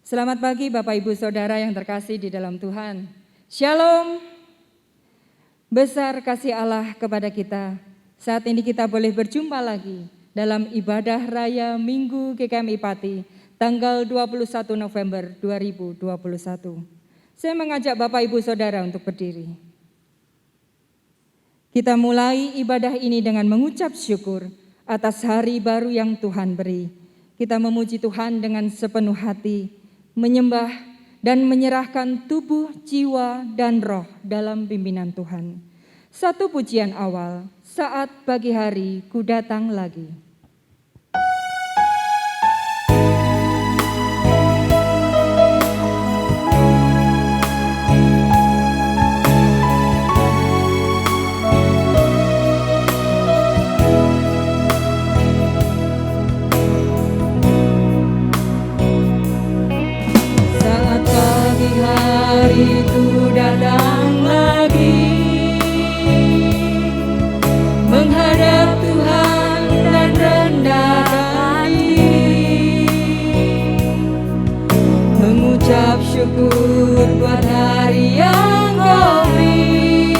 Selamat pagi Bapak Ibu Saudara yang terkasih di dalam Tuhan. Shalom. Besar kasih Allah kepada kita. Saat ini kita boleh berjumpa lagi dalam ibadah raya Minggu GKMI Pati tanggal 21 November 2021. Saya mengajak Bapak Ibu Saudara untuk berdiri. Kita mulai ibadah ini dengan mengucap syukur atas hari baru yang Tuhan beri. Kita memuji Tuhan dengan sepenuh hati, menyembah dan menyerahkan tubuh, jiwa, dan roh dalam pimpinan Tuhan. Satu pujian awal, saat pagi hari ku datang lagi. Ku datang lagi menghadap Tuhan dan rendahkan diri, mengucap syukur buat hari yang Kau beri,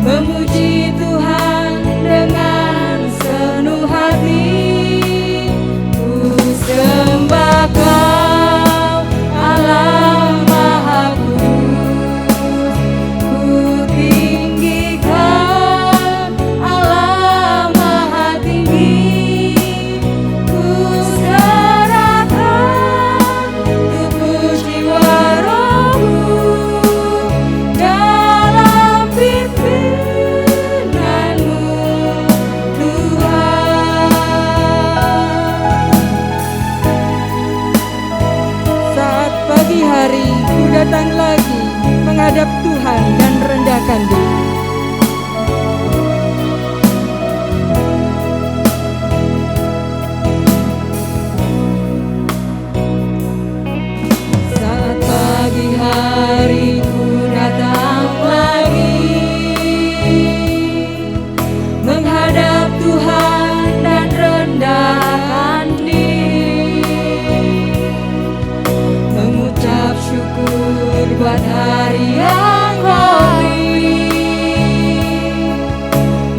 memuji Tuhan dengan sepenuh hati, ku sembah Kau Allah. Datang lagi menghadap Tuhan dan rendahkan diri. Saat pagi hari ku datang lagi menghadap Tuhan dan rendahkan diri, mengucap syukur buat hari yang Kau beri,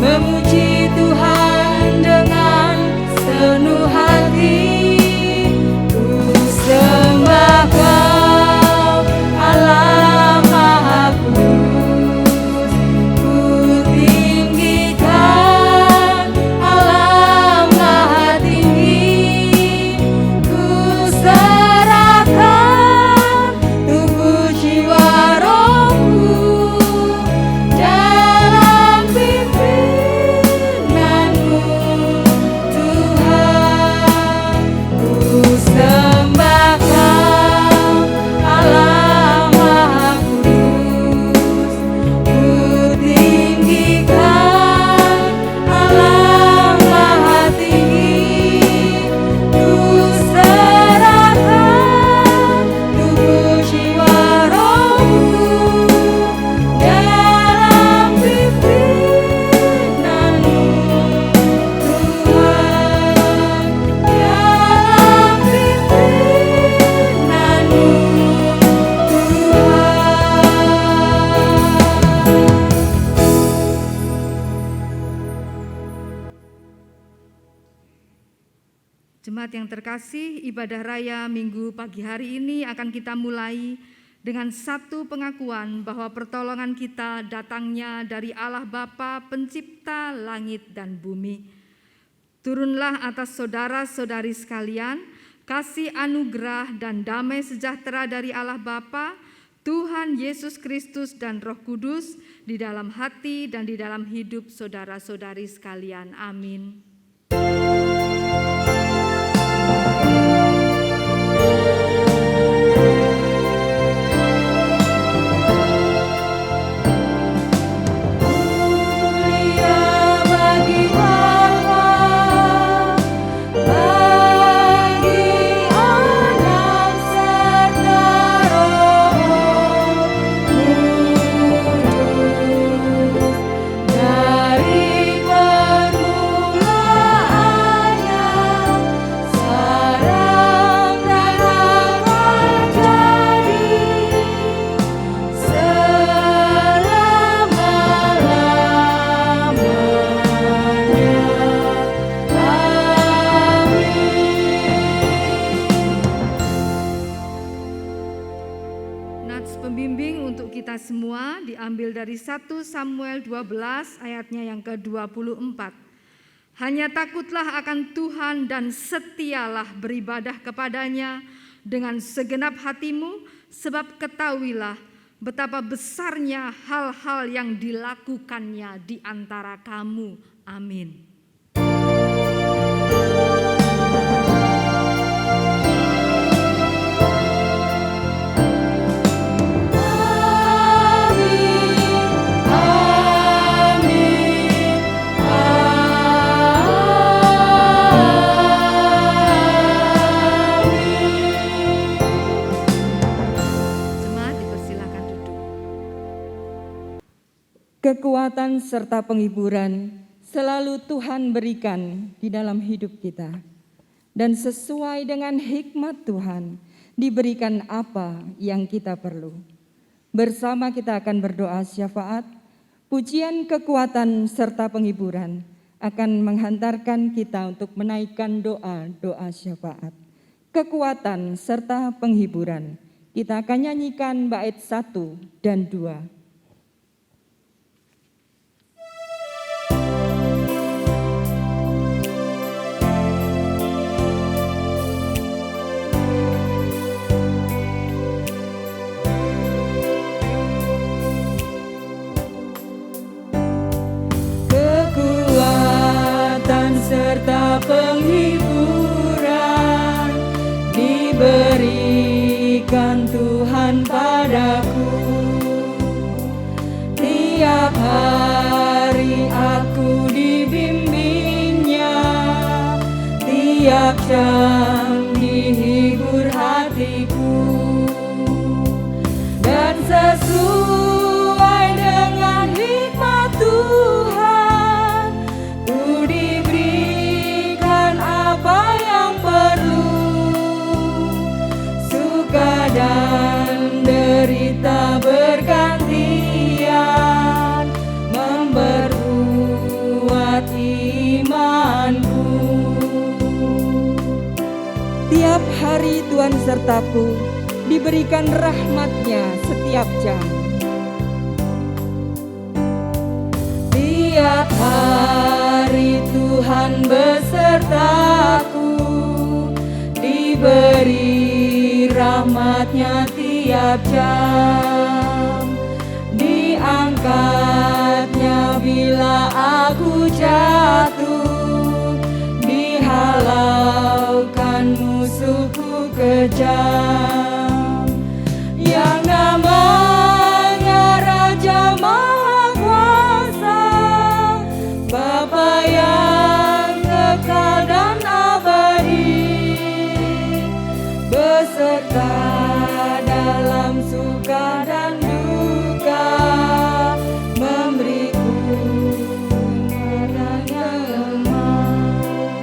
memuji Tuhan dengan sepenuh hati, ku sembah Kau Allah Maha Kudus, ku tinggikan Allah Maha Tinggi, ku serahkan yang terkasih, ibadah raya Minggu pagi hari ini akan kita mulai dengan satu pengakuan bahwa pertolongan kita datangnya dari Allah Bapa Pencipta langit dan bumi. Turunlah atas saudara-saudari sekalian kasih anugerah dan damai sejahtera dari Allah Bapa, Tuhan Yesus Kristus dan Roh Kudus di dalam hati dan di dalam hidup saudara-saudari sekalian. Amin. Dari permulaan Nats pembimbing untuk kita semua diambil dari 1 Samuel 12 ayatnya yang ke-24. Hanya takutlah akan Tuhan dan setialah beribadah kepadanya dengan segenap hatimu, sebab ketahuilah betapa besarnya hal-hal yang dilakukannya di antara kamu. Amin. Kekuatan serta penghiburan selalu Tuhan berikan di dalam hidup kita. Dan sesuai dengan hikmat Tuhan, diberikan apa yang kita perlu. Bersama kita akan berdoa syafaat, pujian kekuatan serta penghiburan akan menghantarkan kita untuk menaikkan doa syafaat. Kekuatan serta penghiburan, kita akan nyanyikan bait 1 dan 2. Serta penghiburan diberikan Tuhan padaku. Tiap hari aku dibimbingnya, tiap jam dihibur hatiku. Dan sesuai dengan hikmat Tuhan, ku diberikan apa yang perlu. Suka dan derita bergantian memperkuat imanku. Tiap hari Tuhan sertaku, diberikan rahmat-Nya setiap jam. Tiap hari Tuhan besertaku, diberi rahmat-Nya tiap jam. Diangkat-Nya bila aku jatuh, dihalaukan musuhku kejam. Yang namanya Raja Maha Kuasa, Bapa yang kekal dan abadi, beserta dalam suka dan duka, memberiku kemenangan yang lemah.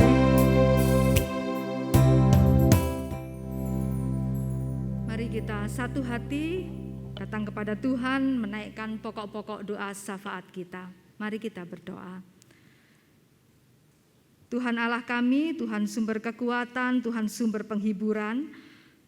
Mari kita satu hati datang kepada Tuhan, menaikkan pokok-pokok doa syafaat kita. Mari kita berdoa. Tuhan Allah kami, Tuhan sumber kekuatan, Tuhan sumber penghiburan.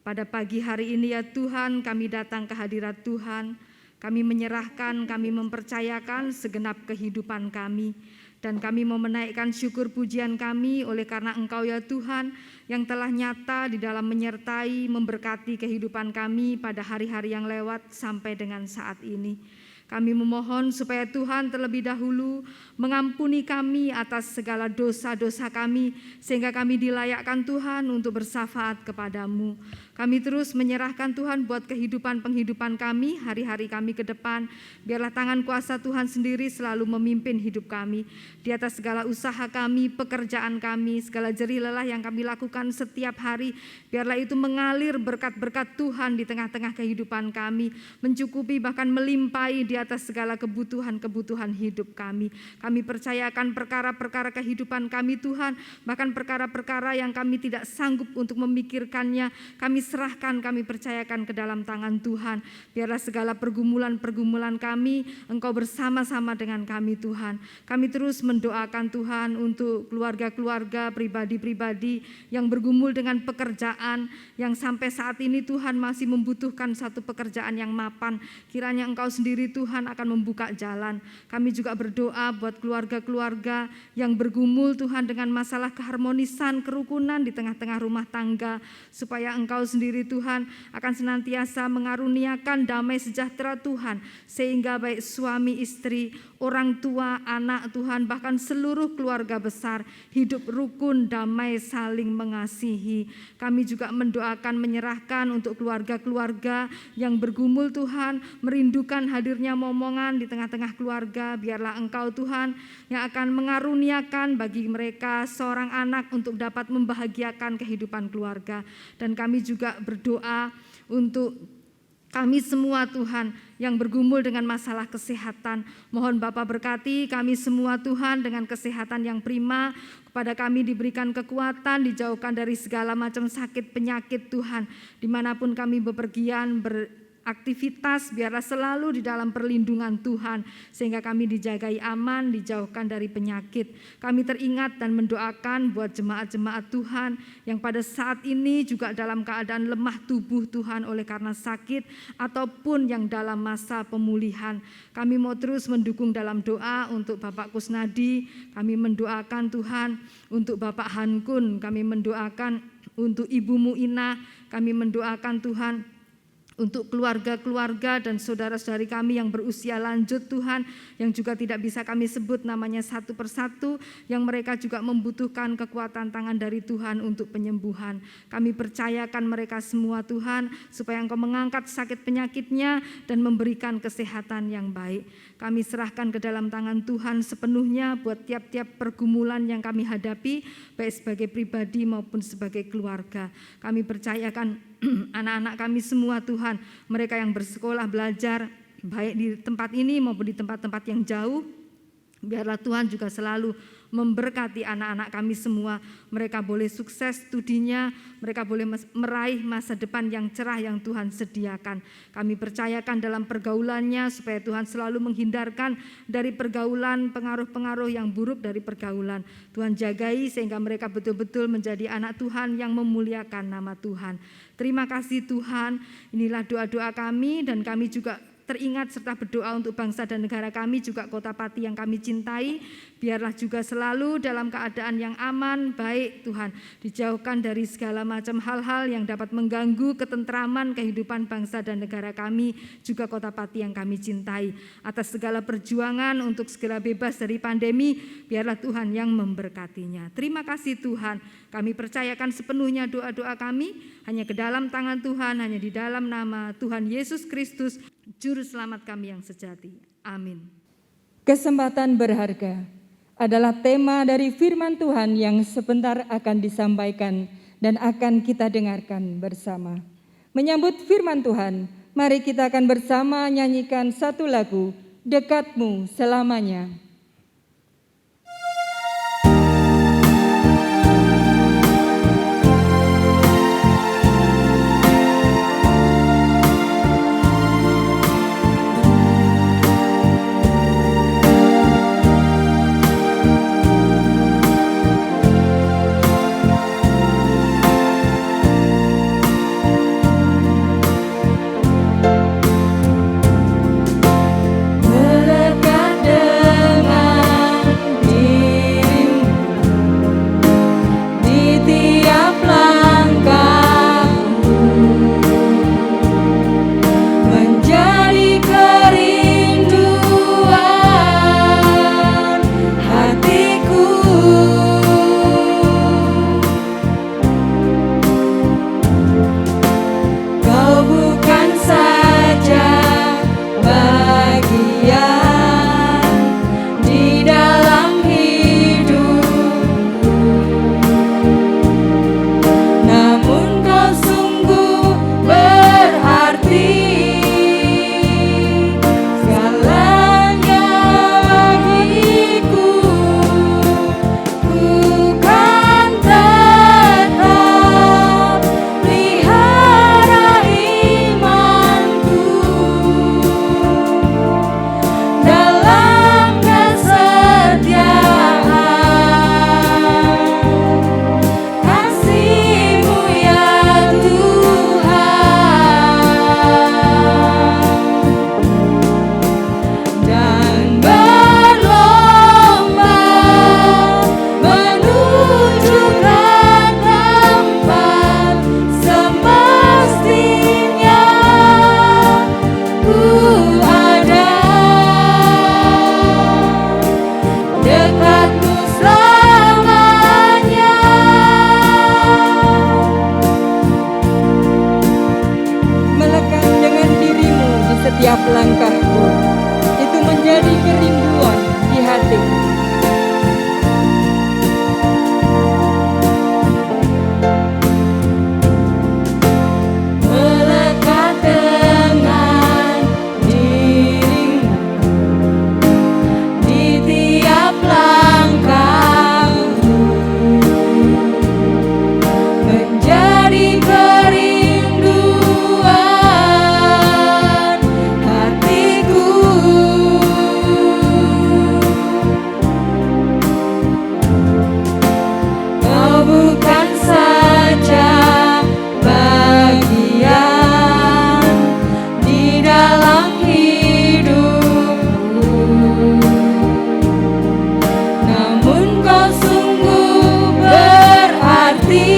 Pada pagi hari ini ya Tuhan, kami datang ke hadirat Tuhan. Kami menyerahkan, kami mempercayakan segenap kehidupan kami. Dan kami mau menaikkan syukur pujian kami oleh karena Engkau ya Tuhan yang telah nyata di dalam menyertai, memberkati kehidupan kami pada hari-hari yang lewat sampai dengan saat ini. Kami memohon supaya Tuhan terlebih dahulu mengampuni kami atas segala dosa-dosa kami, sehingga kami dilayakkan Tuhan untuk bersyafaat kepadamu. Kami terus menyerahkan Tuhan buat kehidupan-penghidupan kami, hari-hari kami ke depan. Biarlah tangan kuasa Tuhan sendiri selalu memimpin hidup kami. Di atas segala usaha kami, pekerjaan kami, segala jerih lelah yang kami lakukan setiap hari, biarlah itu mengalir berkat-berkat Tuhan di tengah-tengah kehidupan kami, mencukupi bahkan melimpahi di atas segala kebutuhan-kebutuhan hidup kami. Kami percayakan perkara-perkara kehidupan kami Tuhan, bahkan perkara-perkara yang kami tidak sanggup untuk memikirkannya, kami kami serahkan, kami percayakan ke dalam tangan Tuhan. Biarlah segala pergumulan-pergumulan kami, Engkau bersama-sama dengan kami Tuhan. Kami terus mendoakan Tuhan untuk keluarga-keluarga, pribadi-pribadi yang bergumul dengan pekerjaan, yang sampai saat ini Tuhan masih membutuhkan satu pekerjaan yang mapan. Kiranya Engkau sendiri Tuhan akan membuka jalan. Kami juga berdoa buat keluarga-keluarga yang bergumul Tuhan dengan masalah keharmonisan, kerukunan di tengah-tengah rumah tangga, supaya Engkau sendiri Tuhan akan senantiasa mengaruniakan damai sejahtera Tuhan, sehingga baik suami istri, orang tua, anak Tuhan, bahkan seluruh keluarga besar hidup rukun, damai, saling mengasihi. Kami juga mendoakan, menyerahkan untuk keluarga-keluarga yang bergumul Tuhan, merindukan hadirnya momongan di tengah-tengah keluarga. Biarlah Engkau Tuhan yang akan mengaruniakan bagi mereka seorang anak untuk dapat membahagiakan kehidupan keluarga. Dan kami juga berdoa untuk kami semua Tuhan yang bergumul dengan masalah kesehatan. Mohon Bapa berkati kami semua Tuhan dengan kesehatan yang prima. Kepada kami diberikan kekuatan, dijauhkan dari segala macam sakit penyakit Tuhan. Dimanapun kami bepergian, aktivitas, biarlah selalu di dalam perlindungan Tuhan, sehingga kami dijagai aman, dijauhkan dari penyakit. Kami teringat dan mendoakan buat jemaat-jemaat Tuhan yang pada saat ini juga dalam keadaan lemah tubuh Tuhan oleh karena sakit ataupun yang dalam masa pemulihan. Kami mau terus mendukung dalam doa untuk Bapak Kusnadi, kami mendoakan Tuhan untuk Bapak Hankun, kami mendoakan untuk Ibu Muina, kami mendoakan Tuhan untuk keluarga-keluarga dan saudara-saudari kami yang berusia lanjut Tuhan, yang juga tidak bisa kami sebut namanya satu persatu, yang mereka juga membutuhkan kekuatan tangan dari Tuhan untuk penyembuhan. Kami percayakan mereka semua Tuhan, supaya Engkau mengangkat sakit penyakitnya dan memberikan kesehatan yang baik. Kami serahkan ke dalam tangan Tuhan sepenuhnya buat tiap-tiap pergumulan yang kami hadapi, baik sebagai pribadi maupun sebagai keluarga. Kami percayakan anak-anak kami semua Tuhan, mereka yang bersekolah belajar baik di tempat ini maupun di tempat-tempat yang jauh, biarlah Tuhan juga selalu memberkati anak-anak kami semua. Mereka boleh sukses studinya, mereka boleh meraih masa depan yang cerah yang Tuhan sediakan. Kami percayakan dalam pergaulannya supaya Tuhan selalu menghindarkan dari pergaulan, pengaruh-pengaruh yang buruk dari pergaulan. Tuhan jagai sehingga mereka betul-betul menjadi anak Tuhan yang memuliakan nama Tuhan. Terima kasih Tuhan, inilah doa-doa kami, dan kami juga teringat serta berdoa untuk bangsa dan negara kami, juga Kota Pati yang kami cintai. Biarlah juga selalu dalam keadaan yang aman, baik Tuhan, dijauhkan dari segala macam hal-hal yang dapat mengganggu ketentraman kehidupan bangsa dan negara kami, juga Kota Pati yang kami cintai. Atas segala perjuangan untuk segera bebas dari pandemi, biarlah Tuhan yang memberkatinya. Terima kasih Tuhan, kami percayakan sepenuhnya doa-doa kami hanya ke dalam tangan Tuhan, hanya di dalam nama Tuhan Yesus Kristus, Juru Selamat kami yang sejati. Amin. Kesempatan berharga adalah tema dari firman Tuhan yang sebentar akan disampaikan dan akan kita dengarkan bersama. Menyambut firman Tuhan, mari kita akan bersama nyanyikan satu lagu, Dekatmu Selamanya. Melekat setiap langkahku. Itu menjadi kerinduan di hatiku. Melekat dengan dirimu di tiap langkahku, menjadi kerinduan hatiku. Kau bukan saja bagian di dalam hidupku, namun kau sungguh berarti.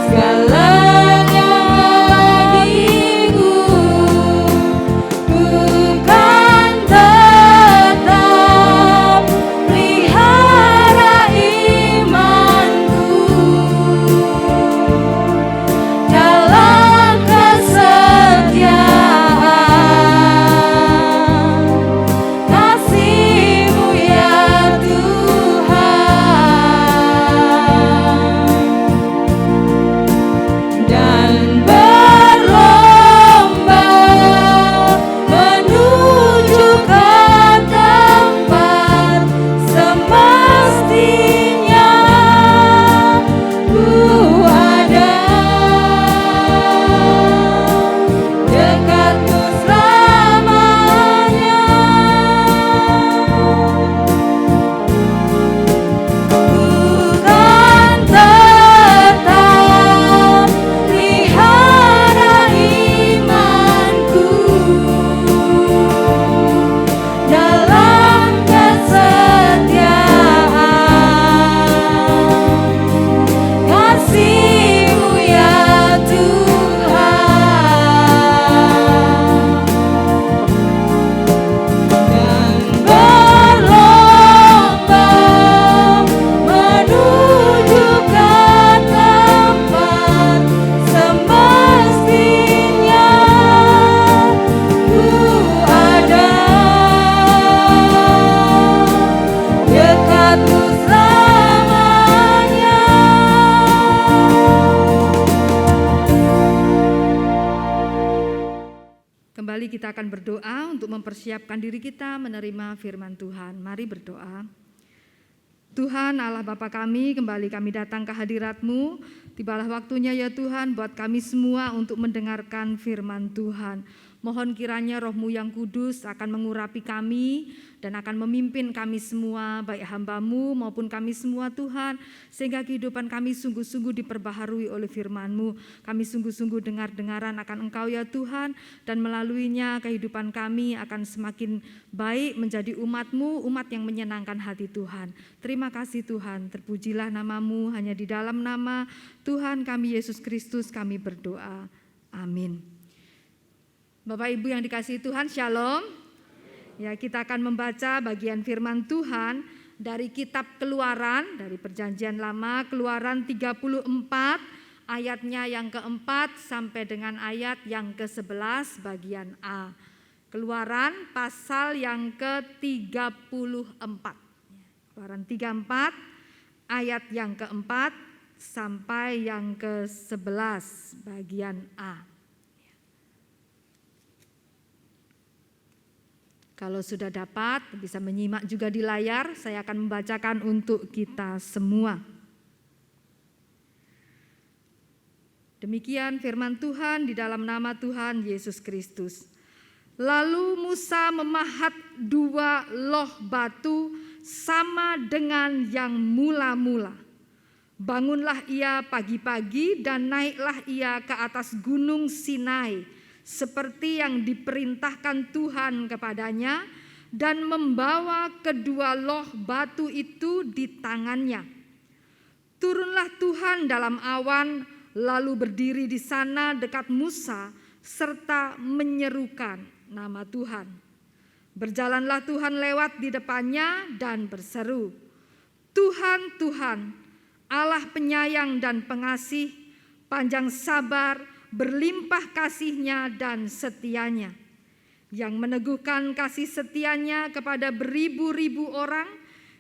Segalanya bagiku, ku kan tetap pelihara imanku dalam kesetiaan kasih-Mu ya Tuhan, dan berlomba menuju ke tempat semestinya ku ada dekatmu selamanya. Ku kan tetap pelihara imanku dalam kesetiaan kasih-Mu ya Tuhan, dan berlomba menuju ke tempat semestinya ku ada dekatmu selamanya. Kembali kita akan berdoa untuk mempersiapkan diri kita menerima firman Tuhan. Mari berdoa. Tuhan Allah Bapa kami, kembali kami datang ke hadirat-Mu. Tibalah waktunya ya Tuhan buat kami semua untuk mendengarkan firman Tuhan. Mohon kiranya Roh-Mu yang kudus akan mengurapi kami dan akan memimpin kami semua, baik hamba-Mu maupun kami semua Tuhan, sehingga kehidupan kami sungguh-sungguh diperbaharui oleh firman-Mu. Kami sungguh-sungguh dengar-dengaran akan Engkau ya Tuhan, dan melaluinya kehidupan kami akan semakin baik menjadi umat-Mu, umat yang menyenangkan hati Tuhan. Terima kasih Tuhan, terpujilah nama-Mu, hanya di dalam nama Tuhan kami Yesus Kristus kami berdoa. Amin. Bapak Ibu yang dikasihi Tuhan, Shalom. Ya, kita akan membaca bagian firman Tuhan dari kitab Keluaran, dari Perjanjian Lama, Keluaran 34 ayatnya yang keempat sampai dengan ayat yang ke-11 bagian A. Keluaran pasal yang ke-34. Keluaran 34 ayat yang keempat sampai yang ke-11 bagian A. Kalau sudah dapat, bisa menyimak juga di layar, saya akan membacakan untuk kita semua. Demikian firman Tuhan di dalam nama Tuhan Yesus Kristus. Lalu Musa memahat 2 loh batu sama dengan yang mula-mula. Bangunlah ia pagi-pagi dan naiklah ia ke atas gunung Sinai, seperti yang diperintahkan Tuhan kepadanya, dan membawa kedua loh batu itu di tangannya. Turunlah Tuhan dalam awan, lalu berdiri di sana dekat Musa, serta menyerukan nama Tuhan. Berjalanlah Tuhan lewat di depannya dan berseru, Tuhan, Tuhan, Allah penyayang dan pengasih, panjang sabar, berlimpah kasih-Nya dan setia-Nya, yang meneguhkan kasih setia-Nya kepada beribu-ribu orang,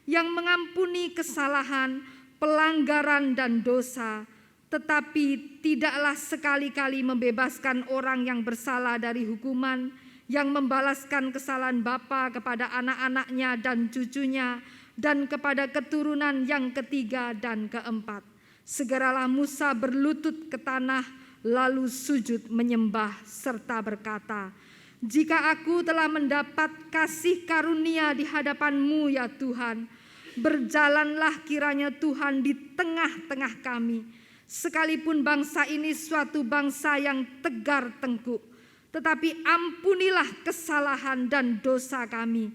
yang mengampuni kesalahan, pelanggaran dan dosa, tetapi tidaklah sekali-kali membebaskan orang yang bersalah dari hukuman, yang membalaskan kesalahan bapa kepada anak-anaknya dan cucunya, dan kepada keturunan yang ketiga dan keempat. Segeralah Musa berlutut ke tanah, lalu sujud menyembah serta berkata, "Jika aku telah mendapat kasih karunia di hadapan-Mu ya Tuhan, berjalanlah kiranya Tuhan di tengah-tengah kami, sekalipun bangsa ini suatu bangsa yang tegar tengkuk. Tetapi ampunilah kesalahan dan dosa kami,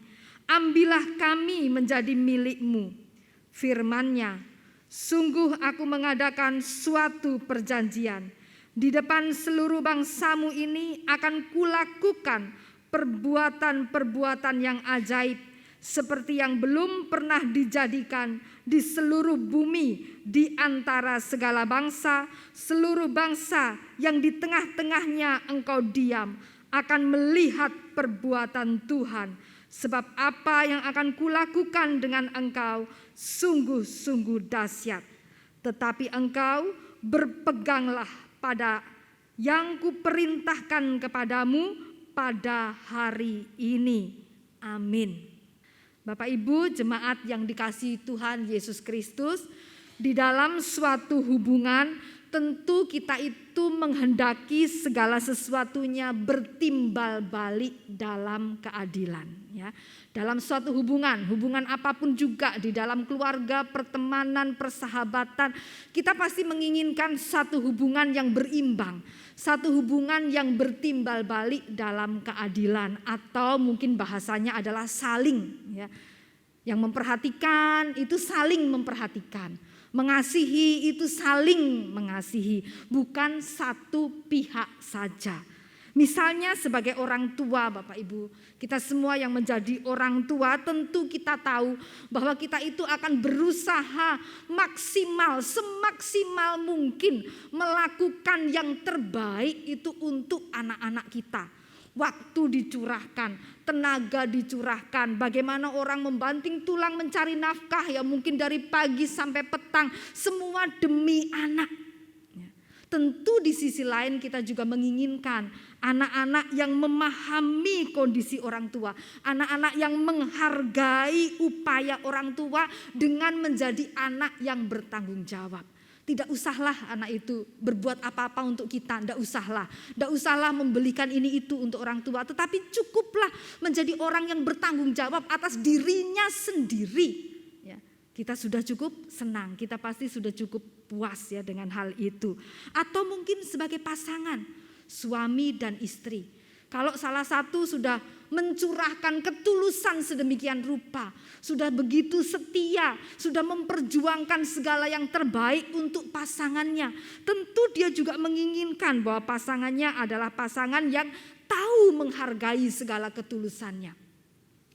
ambillah kami menjadi milik-Mu." Firman-Nya, "Sungguh aku mengadakan suatu perjanjian. Di depan seluruh bangsa-Mu ini akan kulakukan perbuatan-perbuatan yang ajaib, seperti yang belum pernah dijadikan di seluruh bumi di antara segala bangsa. Seluruh bangsa yang di tengah-tengahnya Engkau diam akan melihat perbuatan Tuhan. Sebab apa yang akan kulakukan dengan engkau sungguh-sungguh dahsyat. Tetapi engkau berpeganglah pada yang kuperintahkan kepadamu pada hari ini." Amin. Bapak Ibu jemaat yang dikasihi Tuhan Yesus Kristus, di dalam suatu hubungan tentu kita itu menghendaki segala sesuatunya bertimbal balik dalam keadilan, ya. Dalam suatu hubungan apapun juga, di dalam keluarga, pertemanan, persahabatan, kita pasti menginginkan satu hubungan yang berimbang, satu hubungan yang bertimbal balik dalam keadilan, atau mungkin bahasanya adalah saling, ya. Yang memperhatikan itu saling memperhatikan, mengasihi itu saling mengasihi, bukan satu pihak saja. Misalnya sebagai orang tua, Bapak Ibu, kita semua yang menjadi orang tua tentu kita tahu bahwa kita itu akan berusaha maksimal, semaksimal mungkin melakukan yang terbaik itu untuk anak-anak kita. Waktu dicurahkan, tenaga dicurahkan, bagaimana orang membanting tulang mencari nafkah, ya mungkin dari pagi sampai petang, semua demi anak. Tentu di sisi lain kita juga menginginkan anak-anak yang memahami kondisi orang tua, anak-anak yang menghargai upaya orang tua dengan menjadi anak yang bertanggung jawab. Tidak usahlah anak itu berbuat apa-apa untuk kita, tidak usahlah membelikan ini itu untuk orang tua, tetapi cukuplah menjadi orang yang bertanggung jawab atas dirinya sendiri. Kita sudah cukup senang, kita pasti sudah cukup puas ya dengan hal itu. Atau mungkin sebagai pasangan, suami dan istri. Kalau salah satu sudah mencurahkan ketulusan sedemikian rupa, sudah begitu setia, sudah memperjuangkan segala yang terbaik untuk pasangannya, tentu dia juga menginginkan bahwa pasangannya adalah pasangan yang tahu menghargai segala ketulusannya.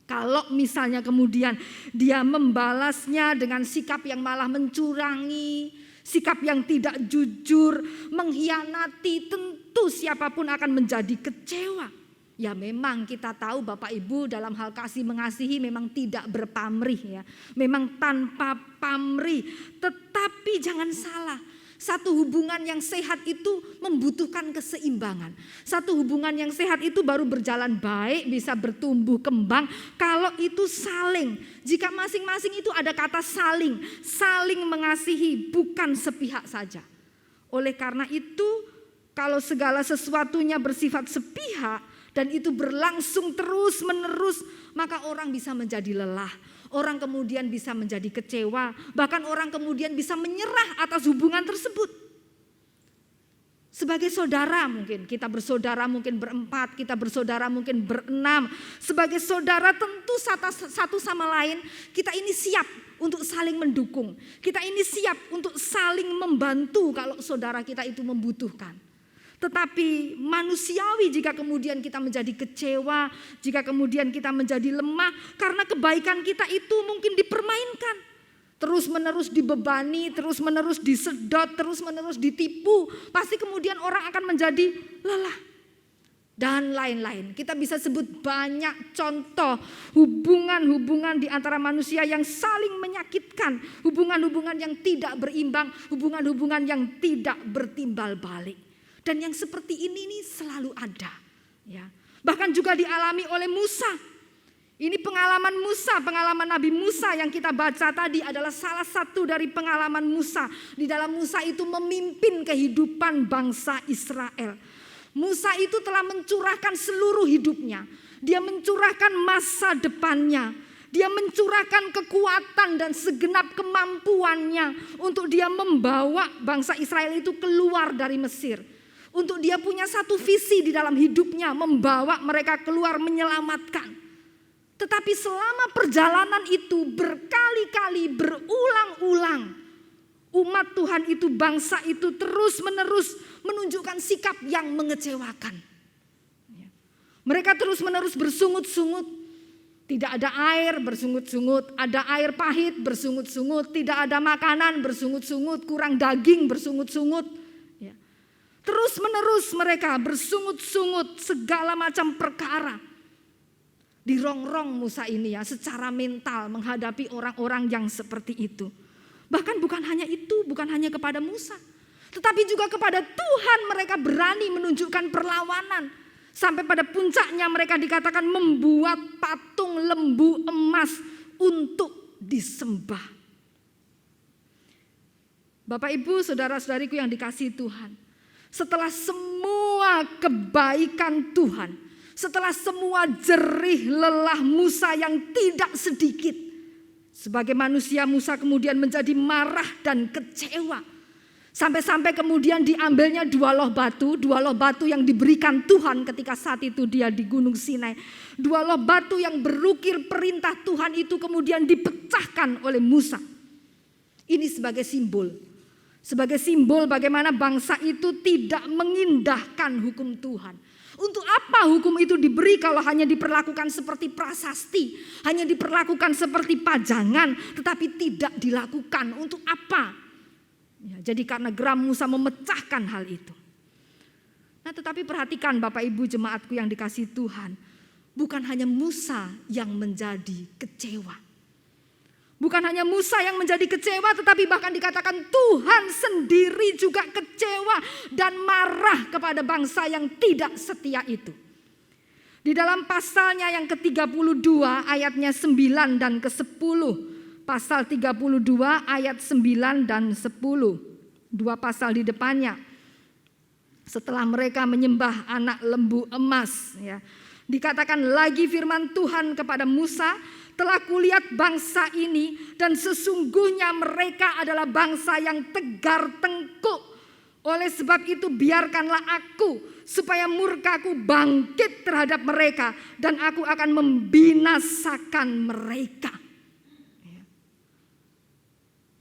Kalau misalnya kemudian dia membalasnya dengan sikap yang malah mencurangi, sikap yang tidak jujur, mengkhianati, tentu siapapun akan menjadi kecewa. Ya memang kita tahu Bapak Ibu dalam hal kasih mengasihi memang tidak berpamrih ya. Memang tanpa pamrih, tetapi jangan salah. Satu hubungan yang sehat itu membutuhkan keseimbangan. Satu hubungan yang sehat itu baru berjalan baik, bisa bertumbuh kembang kalau itu saling. Jika masing-masing itu ada kata saling, saling mengasihi, bukan sepihak saja. Oleh karena itu, kalau segala sesuatunya bersifat sepihak dan itu berlangsung terus-menerus, maka orang bisa menjadi lelah. Orang kemudian bisa menjadi kecewa, bahkan orang kemudian bisa menyerah atas hubungan tersebut. Sebagai saudara mungkin, kita bersaudara mungkin berempat, kita bersaudara mungkin berenam. Sebagai saudara tentu satu sama lain kita ini siap untuk saling mendukung. Kita ini siap untuk saling membantu kalau saudara kita itu membutuhkan. Tetapi manusiawi jika kemudian kita menjadi kecewa, jika kemudian kita menjadi lemah karena kebaikan kita itu mungkin dipermainkan. terus-menerus dibebani, terus-menerus disedot, terus-menerus ditipu, pasti kemudian orang akan menjadi lelah. Dan lain-lain. Kita bisa sebut banyak contoh hubungan-hubungan di antara manusia yang saling menyakitkan, hubungan-hubungan yang tidak berimbang, hubungan-hubungan yang tidak bertimbal balik. Dan yang seperti ini selalu ada. Ya. Bahkan juga dialami oleh Musa. Ini pengalaman Musa, pengalaman Nabi Musa yang kita baca tadi adalah salah satu dari pengalaman Musa. Di dalam Musa itu memimpin kehidupan bangsa Israel. Musa itu telah mencurahkan seluruh hidupnya. Dia mencurahkan masa depannya. Dia mencurahkan kekuatan dan segenap kemampuannya untuk dia membawa bangsa Israel itu keluar dari Mesir. Untuk dia punya satu visi di dalam hidupnya, membawa mereka keluar, menyelamatkan. Tetapi selama perjalanan itu berkali-kali, berulang-ulang, umat Tuhan itu, bangsa itu terus-menerus menunjukkan sikap yang mengecewakan. Mereka terus-menerus bersungut-sungut. Tidak ada air, bersungut-sungut. Ada air pahit, bersungut-sungut. Tidak ada makanan, bersungut-sungut. Kurang daging, bersungut-sungut. Terus-menerus mereka bersungut-sungut segala macam perkara. Dirongrong Musa ini ya, secara mental menghadapi orang-orang yang seperti itu. Bahkan bukan hanya itu, bukan hanya kepada Musa, tetapi juga kepada Tuhan mereka berani menunjukkan perlawanan. Sampai pada puncaknya mereka dikatakan membuat patung lembu emas untuk disembah. Bapak Ibu, saudara-saudariku yang dikasihi Tuhan, setelah semua kebaikan Tuhan, setelah semua jerih lelah Musa yang tidak sedikit, sebagai manusia Musa kemudian menjadi marah dan kecewa. Sampai-sampai kemudian diambilnya dua loh batu yang diberikan Tuhan ketika saat itu dia di Gunung Sinai. Dua loh batu yang berukir perintah Tuhan itu kemudian dipecahkan oleh Musa. Ini sebagai simbol. Sebagai simbol bagaimana bangsa itu tidak mengindahkan hukum Tuhan. Untuk apa hukum itu diberi kalau hanya diperlakukan seperti prasasti, hanya diperlakukan seperti pajangan, tetapi tidak dilakukan. Untuk apa? Ya, jadi karena geram Musa memecahkan hal itu. Nah, tetapi perhatikan Bapak Ibu jemaatku yang dikasihi Tuhan, bukan hanya Musa yang menjadi kecewa. Bukan hanya Musa yang menjadi kecewa, tetapi bahkan dikatakan Tuhan sendiri juga kecewa dan marah kepada bangsa yang tidak setia itu. Di dalam pasalnya yang ke-32 ayatnya 9 dan ke-10. Pasal 32 ayat 9 dan 10. Dua pasal di depannya. Setelah mereka menyembah anak lembu emas. Ya, dikatakan lagi firman Tuhan kepada Musa, telah kulihat bangsa ini dan sesungguhnya mereka adalah bangsa yang tegar tengkuk. Oleh sebab itu biarkanlah aku supaya murkaku bangkit terhadap mereka dan aku akan membinasakan mereka.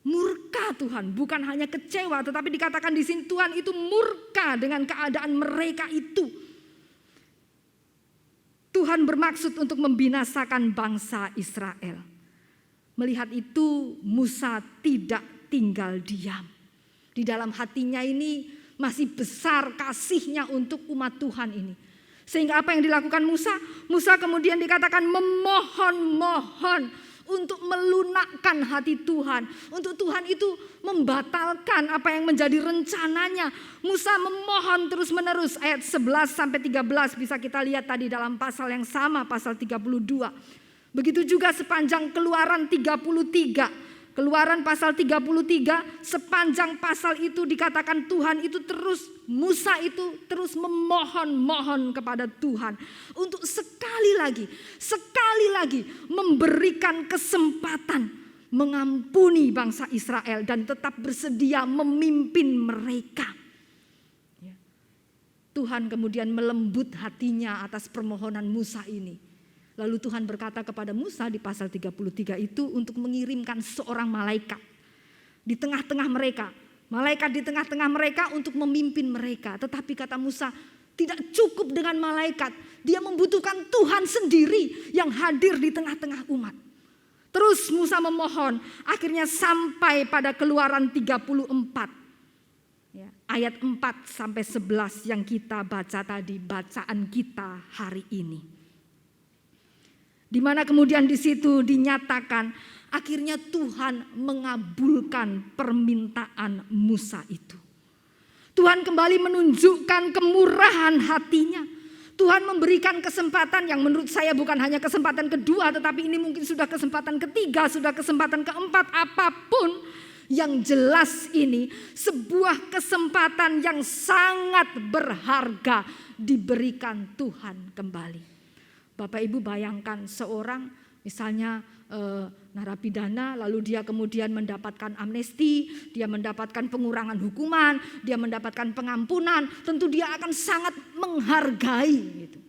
Murka Tuhan, bukan hanya kecewa, tetapi dikatakan di sini Tuhan itu murka dengan keadaan mereka itu. Tuhan bermaksud untuk membinasakan bangsa Israel. Melihat itu Musa tidak tinggal diam. Di dalam hatinya ini masih besar kasihnya untuk umat Tuhan ini. Sehingga apa yang dilakukan Musa? Musa kemudian dikatakan memohon-mohon untuk melunakkan hati Tuhan. Untuk Tuhan itu membatalkan apa yang menjadi rencananya. Musa memohon terus menerus. Ayat 11 sampai 13 bisa kita lihat tadi dalam pasal yang sama, pasal 32. Begitu juga sepanjang Keluaran 33. Keluaran pasal 33, sepanjang pasal itu dikatakan Tuhan itu terus, Musa itu terus memohon-mohon kepada Tuhan untuk sekali lagi memberikan kesempatan mengampuni bangsa Israel dan tetap bersedia memimpin mereka. Tuhan kemudian melembut hatinya atas permohonan Musa ini. Lalu Tuhan berkata kepada Musa di pasal 33 itu untuk mengirimkan seorang malaikat di tengah-tengah mereka. Malaikat di tengah-tengah mereka untuk memimpin mereka. Tetapi kata Musa, tidak cukup dengan malaikat. Dia membutuhkan Tuhan sendiri yang hadir di tengah-tengah umat. Terus Musa memohon, akhirnya sampai pada Keluaran 34. Ya, ayat 4 sampai 11 yang kita baca tadi, bacaan kita hari ini. Di mana kemudian di situ dinyatakan akhirnya Tuhan mengabulkan permintaan Musa itu. Tuhan kembali menunjukkan kemurahan hatinya. Tuhan memberikan kesempatan yang menurut saya bukan hanya kesempatan kedua, tetapi ini mungkin sudah kesempatan ketiga, sudah kesempatan keempat, apapun yang jelas ini sebuah kesempatan yang sangat berharga diberikan Tuhan kembali. Bapak Ibu bayangkan seorang misalnya narapidana, lalu dia kemudian mendapatkan amnesti, dia mendapatkan pengurangan hukuman, dia mendapatkan pengampunan, tentu dia akan sangat menghargai gitu.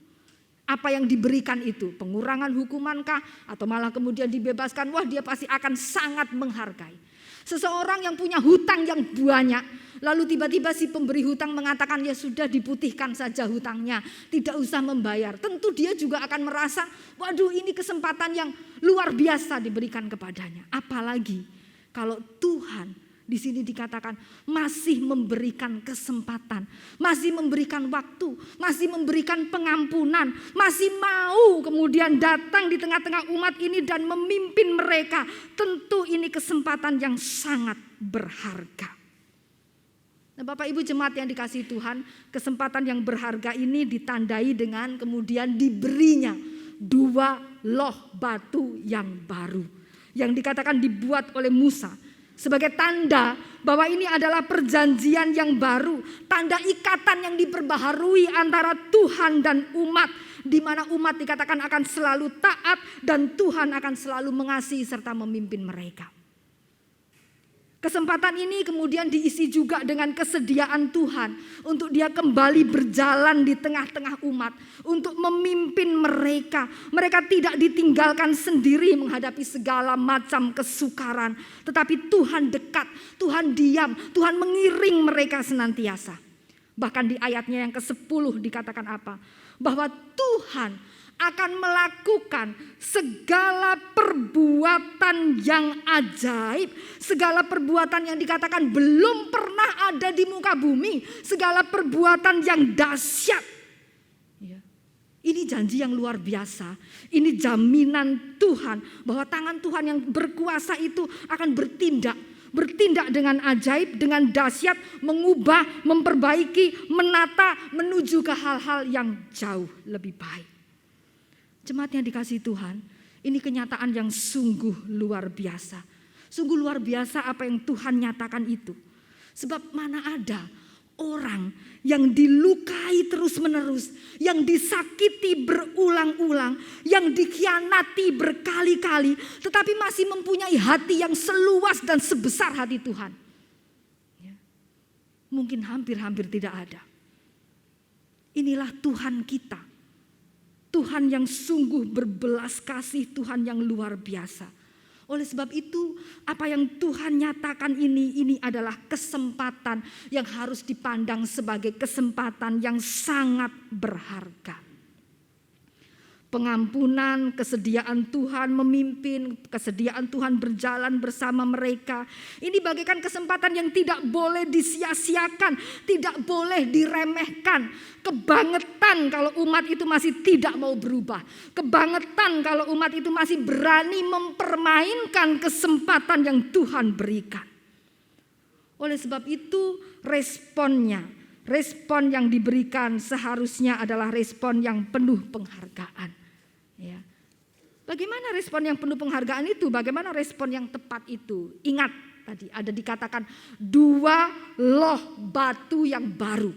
Apa yang diberikan itu, pengurangan hukumankah atau malah kemudian dibebaskan, wah dia pasti akan sangat menghargai. Seseorang yang punya hutang yang banyak, lalu tiba-tiba si pemberi hutang mengatakan ya sudah diputihkan saja hutangnya, tidak usah membayar. Tentu dia juga akan merasa, waduh ini kesempatan yang luar biasa diberikan kepadanya. Apalagi kalau Tuhan di sini dikatakan masih memberikan kesempatan, masih memberikan waktu, masih memberikan pengampunan, masih mau kemudian datang di tengah-tengah umat ini dan memimpin mereka. Tentu ini kesempatan yang sangat berharga. Nah, Bapak Ibu jemaat yang dikasihi Tuhan, kesempatan yang berharga ini ditandai dengan kemudian diberinya 2 loh batu yang baru yang dikatakan dibuat oleh Musa. Sebagai tanda bahwa ini adalah perjanjian yang baru, tanda ikatan yang diperbaharui antara Tuhan dan umat, di mana umat dikatakan akan selalu taat dan Tuhan akan selalu mengasihi serta memimpin mereka. Kesempatan ini kemudian diisi juga dengan kesediaan Tuhan untuk dia kembali berjalan di tengah-tengah umat untuk memimpin mereka. Mereka tidak ditinggalkan sendiri menghadapi segala macam kesukaran, tetapi Tuhan dekat, Tuhan diam, Tuhan mengiring mereka senantiasa. Bahkan di ayatnya yang ke-10 dikatakan apa? Bahwa Tuhan akan melakukan segala perbuatan yang ajaib, segala perbuatan yang dikatakan belum pernah ada di muka bumi, segala perbuatan yang dahsyat. Ini janji yang luar biasa, ini jaminan Tuhan bahwa tangan Tuhan yang berkuasa itu akan bertindak dengan ajaib, dengan dahsyat, mengubah, memperbaiki, menata, menuju ke hal-hal yang jauh lebih baik. Jemaat yang dikasihi Tuhan, ini kenyataan yang sungguh luar biasa. Sungguh luar biasa apa yang Tuhan nyatakan itu. Sebab mana ada orang yang dilukai terus-menerus, yang disakiti berulang-ulang, yang dikhianati berkali-kali, tetapi masih mempunyai hati yang seluas dan sebesar hati Tuhan. Mungkin hampir-hampir tidak ada. Inilah Tuhan kita. Tuhan yang sungguh berbelas kasih, Tuhan yang luar biasa. Oleh sebab itu, apa yang Tuhan nyatakan ini adalah kesempatan yang harus dipandang sebagai kesempatan yang sangat berharga. Pengampunan, kesediaan Tuhan memimpin, kesediaan Tuhan berjalan bersama mereka. Ini bagaikan kesempatan yang tidak boleh disia-siakan, tidak boleh diremehkan. Kebangetan kalau umat itu masih tidak mau berubah. Kebangetan kalau umat itu masih berani mempermainkan kesempatan yang Tuhan berikan. Oleh sebab itu respon yang diberikan seharusnya adalah respon yang penuh penghargaan. Ya. Bagaimana respon yang penuh penghargaan itu? Bagaimana respon yang tepat itu? Ingat tadi ada dikatakan 2 loh batu yang baru.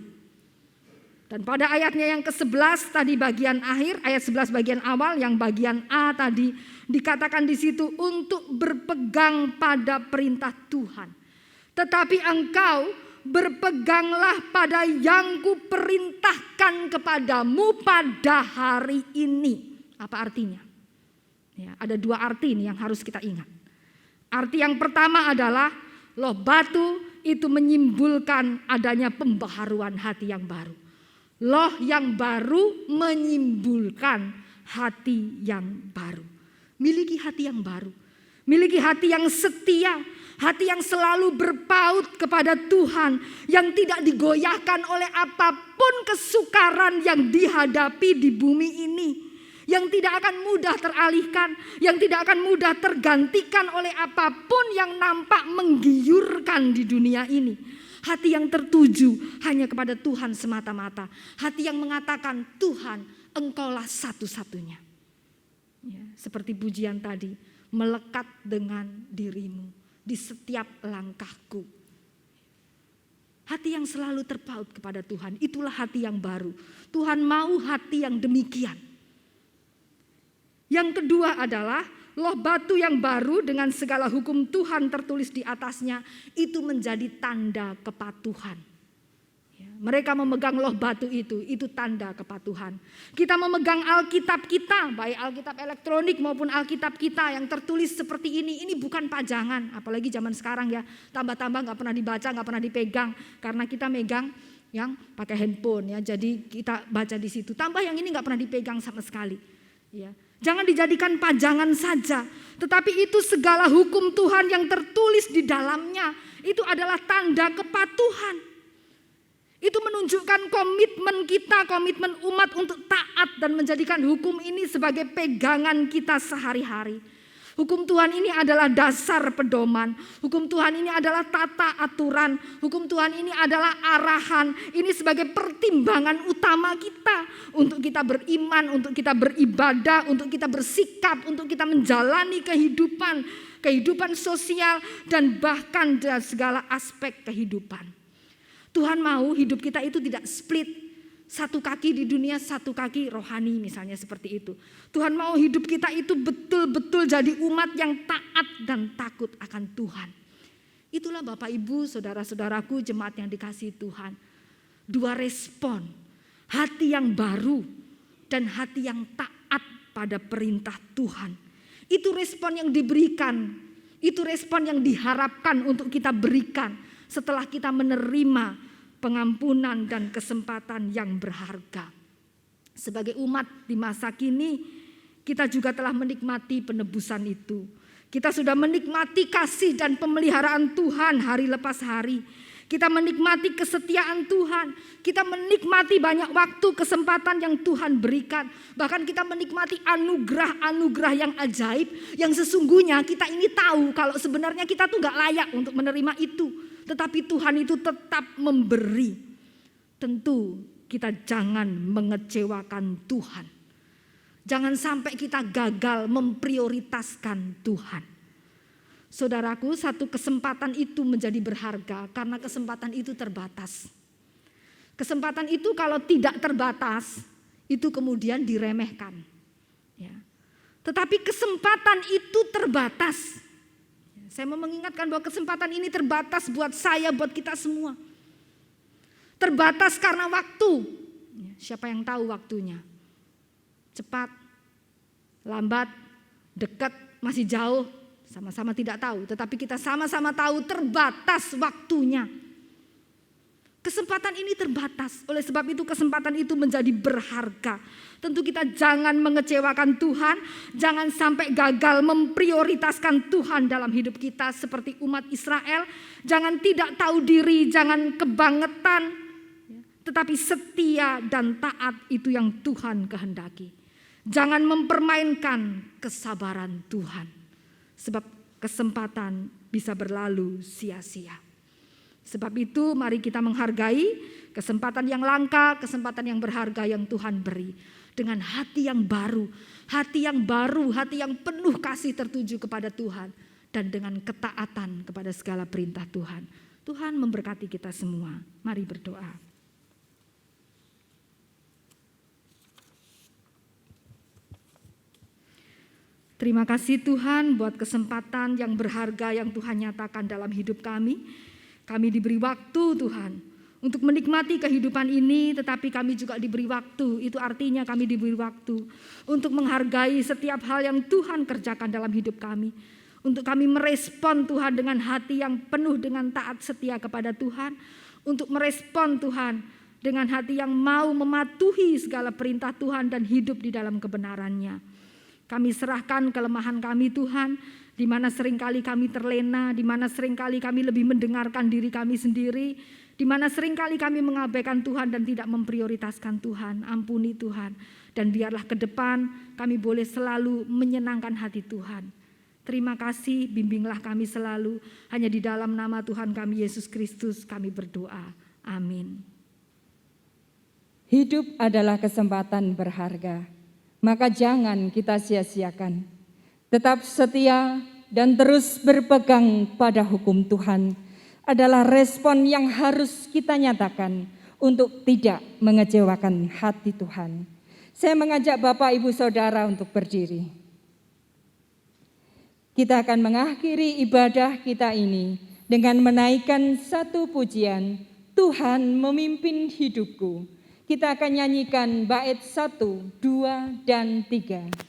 Dan pada ayatnya yang ke-11 tadi bagian akhir, ayat 11 bagian awal yang bagian A tadi dikatakan di situ untuk berpegang pada perintah Tuhan. Tetapi engkau berpeganglah pada yang kuperintahkan kepadamu pada hari ini. Apa artinya? Ya, ada 2 arti ini yang harus kita ingat. Arti yang pertama adalah loh batu itu menyimbolkan adanya pembaharuan hati yang baru. Loh yang baru menyimbolkan hati yang baru. Miliki hati yang baru. Miliki hati yang setia, hati yang selalu berpaut kepada Tuhan, yang tidak digoyahkan oleh apapun kesukaran yang dihadapi di bumi ini, yang tidak akan mudah teralihkan, yang tidak akan mudah tergantikan oleh apapun yang nampak menggiurkan di dunia ini. Hati yang tertuju hanya kepada Tuhan semata-mata. Hati yang mengatakan, Tuhan, Engkaulah satu-satunya. Ya, seperti pujian tadi, melekat dengan dirimu di setiap langkahku. Hati yang selalu terpaut kepada Tuhan, itulah hati yang baru. Tuhan mau hati yang demikian. Yang kedua adalah loh batu yang baru dengan segala hukum Tuhan tertulis di atasnya, itu menjadi tanda kepatuhan. Ya, mereka memegang loh batu itu tanda kepatuhan. Kita memegang Alkitab kita, baik Alkitab elektronik maupun Alkitab kita yang tertulis seperti ini bukan pajangan. Apalagi zaman sekarang ya, tambah-tambah gak pernah dibaca, gak pernah dipegang. Karena kita megang yang pakai handphone ya, jadi kita baca di situ. Tambah yang ini gak pernah dipegang sama sekali. Ya. Jangan dijadikan pajangan saja, tetapi itu segala hukum Tuhan yang tertulis di dalamnya, itu adalah tanda kepatuhan. Itu menunjukkan komitmen kita, komitmen umat untuk taat dan menjadikan hukum ini sebagai pegangan kita sehari-hari. Hukum Tuhan ini adalah dasar pedoman. Hukum Tuhan ini adalah tata aturan. Hukum Tuhan ini adalah arahan. Ini sebagai pertimbangan utama kita. Untuk kita beriman, untuk kita beribadah, untuk kita bersikap, untuk kita menjalani kehidupan. Kehidupan sosial dan bahkan dalam segala aspek kehidupan. Tuhan mau hidup kita itu tidak split. Satu kaki di dunia, satu kaki rohani misalnya seperti itu. Tuhan mau hidup kita itu betul-betul jadi umat yang taat dan takut akan Tuhan. Itulah Bapak Ibu, saudara-saudaraku, jemaat yang dikasihi Tuhan. Dua respon, hati yang baru dan hati yang taat pada perintah Tuhan. Itu respon yang diberikan, itu respon yang diharapkan untuk kita berikan setelah kita menerima pengampunan dan kesempatan yang berharga. Sebagai umat di masa kini, kita juga telah menikmati penebusan itu. Kita sudah menikmati kasih dan pemeliharaan Tuhan hari lepas hari. Kita menikmati kesetiaan Tuhan. Kita menikmati banyak waktu kesempatan yang Tuhan berikan. Bahkan kita menikmati anugerah-anugerah yang ajaib. Yang sesungguhnya kita ini tahu kalau sebenarnya kita tuh gak layak untuk menerima itu. Tetapi Tuhan itu tetap memberi. Tentu kita jangan mengecewakan Tuhan. Jangan sampai kita gagal memprioritaskan Tuhan. Saudaraku, satu kesempatan itu menjadi berharga karena kesempatan itu terbatas. Kesempatan itu kalau tidak terbatas, itu kemudian diremehkan. Ya. Tetapi kesempatan itu terbatas. Saya mau mengingatkan bahwa kesempatan ini terbatas buat saya, buat kita semua. Terbatas karena waktu. Siapa yang tahu waktunya? Cepat, lambat, dekat, masih jauh. Sama-sama tidak tahu, tetapi kita sama-sama tahu terbatas waktunya. Kesempatan ini terbatas, oleh sebab itu kesempatan itu menjadi berharga. Tentu kita jangan mengecewakan Tuhan, jangan sampai gagal memprioritaskan Tuhan dalam hidup kita seperti umat Israel. Jangan tidak tahu diri, jangan kebangetan, tetapi setia dan taat itu yang Tuhan kehendaki. Jangan mempermainkan kesabaran Tuhan, sebab kesempatan bisa berlalu sia-sia. Sebab itu mari kita menghargai kesempatan yang langka, kesempatan yang berharga yang Tuhan beri. Dengan hati yang baru, hati yang penuh kasih tertuju kepada Tuhan. Dan dengan ketaatan kepada segala perintah Tuhan. Tuhan memberkati kita semua. Mari berdoa. Terima kasih Tuhan buat kesempatan yang berharga yang Tuhan nyatakan dalam hidup kami. Kami diberi waktu Tuhan untuk menikmati kehidupan ini, tetapi kami juga diberi waktu. Itu artinya kami diberi waktu untuk menghargai setiap hal yang Tuhan kerjakan dalam hidup kami. Untuk kami merespon Tuhan dengan hati yang penuh dengan taat setia kepada Tuhan. Untuk merespon Tuhan dengan hati yang mau mematuhi segala perintah Tuhan dan hidup di dalam kebenarannya. Kami serahkan kelemahan kami Tuhan. di mana seringkali kami terlena, di mana seringkali kami lebih mendengarkan diri kami sendiri, di mana seringkali kami mengabaikan Tuhan dan tidak memprioritaskan Tuhan. Ampuni Tuhan, dan biarlah ke depan kami boleh selalu menyenangkan hati Tuhan. Terima kasih, bimbinglah kami selalu. Hanya di dalam nama Tuhan kami Yesus Kristus kami berdoa. Amin. Hidup adalah kesempatan berharga, maka jangan kita sia-siakan. Tetap setia dan terus berpegang pada hukum Tuhan adalah respon yang harus kita nyatakan untuk tidak mengecewakan hati Tuhan. Saya mengajak Bapak, Ibu, Saudara untuk berdiri. Kita akan mengakhiri ibadah kita ini dengan menaikkan satu pujian, Tuhan memimpin hidupku. Kita akan nyanyikan bait 1, 2, dan 3.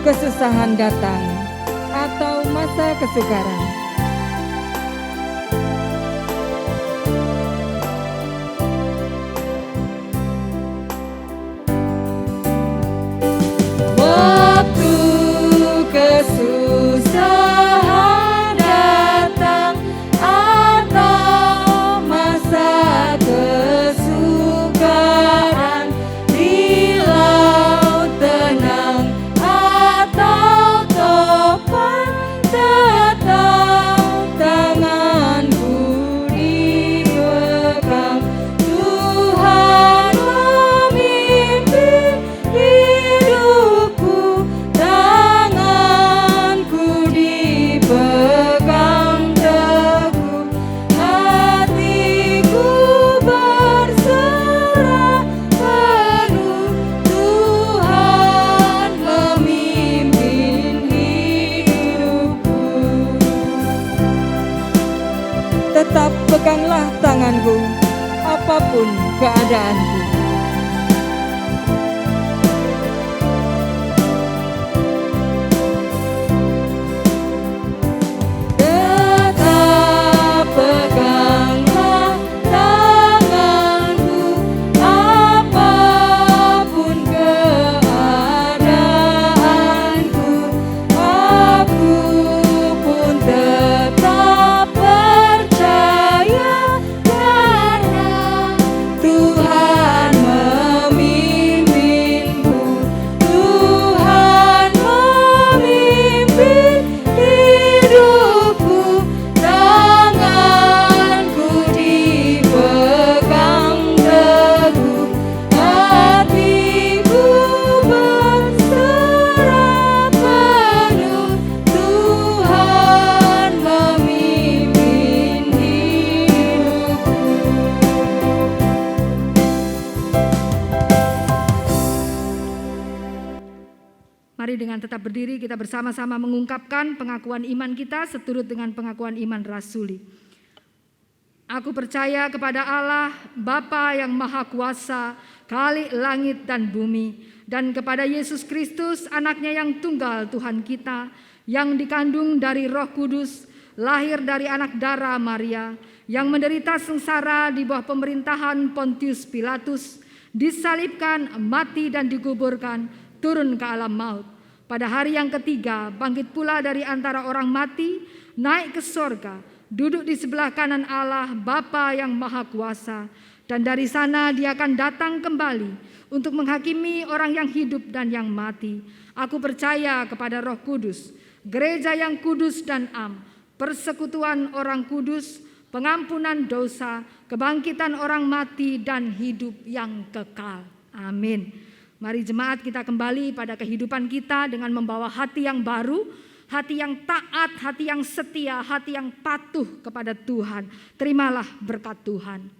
Kesusahan datang atau masa kesukaran, waktu kesusahan datang atau masa kesukaran, di laut tenang tetap tanganku dipegang, Tuhan memimpin hidupku, tanganku dipegang teguh, hatiku berserah penuh, Tuhan memimpin hidupku. Tetap peganglah tanganku, apapun keadaanku. Tetap peganglah tanganku, apapun keadaanku. Aku pun tetap percaya karena Tuhan memimpinku, Tuhan memimpin hidupku, tanganku dipegang teguh, hatiku berserah penuh, Tuhan memimpin hidupku. Mari dengan tetap berdiri kita bersama-sama mengungkapkan pengakuan iman kita seturut dengan pengakuan iman rasuli. Aku percaya kepada Allah, Bapa yang Maha Kuasa, Khalik langit dan bumi, dan kepada Yesus Kristus, anaknya yang tunggal Tuhan kita, yang dikandung dari Roh Kudus, lahir dari anak darah Maria, yang menderita sengsara di bawah pemerintahan Pontius Pilatus, disalibkan, mati dan dikuburkan, turun ke alam maut. Pada hari yang ketiga bangkit pula dari antara orang mati, naik ke sorga, duduk di sebelah kanan Allah Bapa yang Maha Kuasa, dan dari sana Dia akan datang kembali untuk menghakimi orang yang hidup dan yang mati. Aku percaya kepada Roh Kudus, gereja yang kudus dan am, persekutuan orang kudus, pengampunan dosa, kebangkitan orang mati, dan hidup yang kekal. Amin. Mari jemaat kita kembali pada kehidupan kita dengan membawa hati yang baru, hati yang taat, hati yang setia, hati yang patuh kepada Tuhan. Terimalah berkat Tuhan.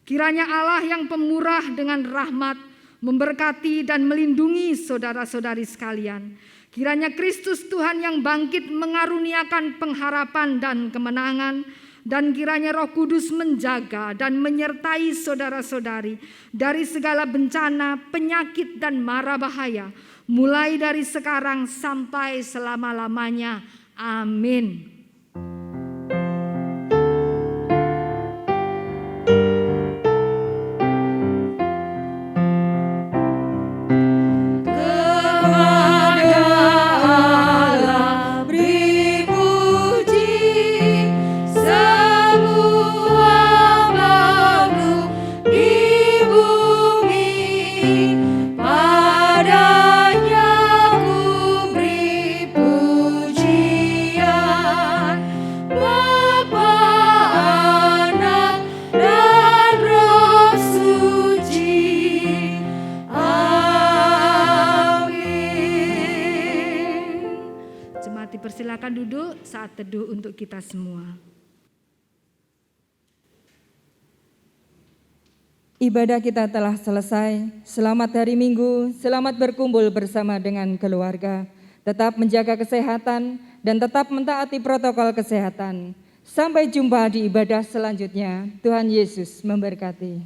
Kiranya Allah yang pemurah dengan rahmat memberkati dan melindungi saudara-saudari sekalian. Kiranya Kristus Tuhan yang bangkit mengaruniakan pengharapan dan kemenangan, dan kiranya Roh Kudus menjaga dan menyertai saudara-saudari dari segala bencana, penyakit, dan mara bahaya, mulai dari sekarang sampai selama-lamanya. Amin. Silakan duduk saat teduh untuk kita semua. Ibadah kita telah selesai. Selamat hari Minggu, selamat berkumpul bersama dengan keluarga. Tetap menjaga kesehatan dan tetap mentaati protokol kesehatan. Sampai jumpa di ibadah selanjutnya. Tuhan Yesus memberkati.